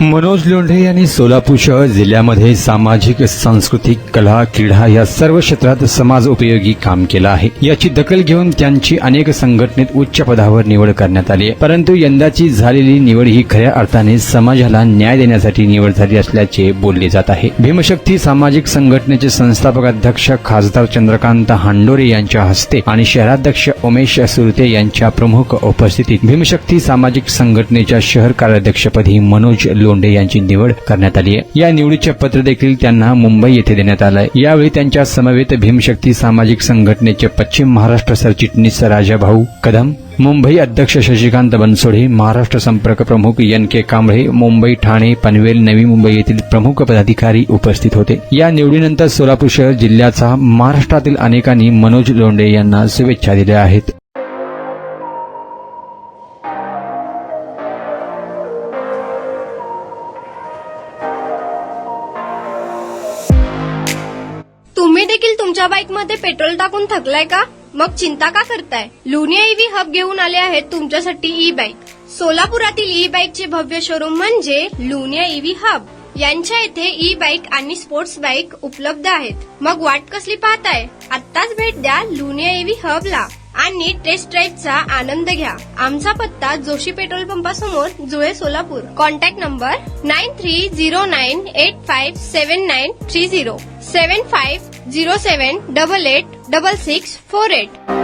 मनोज लोंढे यांनी सोलापूर शहर जिल्ह्यामध्ये सामाजिक, सांस्कृतिक, कला, क्रीडा या सर्व क्षेत्रात समाज उपयोगी काम केलं आहे. याची दखल घेऊन त्यांची अनेक संघटनेत उच्च पदावर निवड करण्यात आली आहे. परंतु यंदाची झालेली निवड ही खऱ्या अर्थाने समाजाला न्याय देण्यासाठी निवड झाली असल्याचे बोलले जात आहे. भीमशक्ती सामाजिक संघटनेचे संस्थापक अध्यक्ष खासदार चंद्रकांत हांडोरे यांच्या हस्ते आणि शहराध्यक्ष उमेश सुरते यांच्या प्रमुख उपस्थितीत भीमशक्ती सामाजिक संघटनेच्या शहर कार्याध्यक्षपदी मनोज लोंढे यांची निवड करण्यात आली आहे. या निवडीचे पत्र देखील त्यांना मुंबई येथे देण्यात आलं आहे. यावेळी त्यांच्या समवेत भीमशक्ती सामाजिक संघटनेचे पश्चिम महाराष्ट्र सरचिटणीस राजाभाऊ कदम, मुंबई अध्यक्ष शशिकांत बनसोडे, महाराष्ट्र संपर्क प्रमुख NK कांबळे, मुंबई, ठाणे, पनवेल, नवी मुंबई येथील प्रमुख पदाधिकारी उपस्थित होते. या निवडीनंतर सोलापूर शहर जिल्ह्याचा महाराष्ट्रातील अनेकांनी मनोज लोंढे यांना शुभेच्छा दिल्या आहेत. तुम्ही देखील तुमच्या बाईकमध्ये पेट्रोल टाकून थकलाय का? मग चिंता का करताय? लुनिया ईव्ही हब घेऊन आले आहेत तुमच्यासाठी ई बाईक. सोलापुरातील ई बाईकचे भव्य शोरूम म्हणजे लुनिया ईव्ही हब. यांच्या इथे ई बाईक आणि स्पोर्ट्स बाईक उपलब्ध आहेत. मग वाट कसली पाहताय? आत्ताच भेट द्या लुनिया ईव्ही हबला आणि टेस्ट ड्राईव्हचा आनंद घ्या. आमचा पत्ता जोशी पेट्रोल पंपासमोर, जुळे, सोलापूर. Contact number 9309857930 7507886648.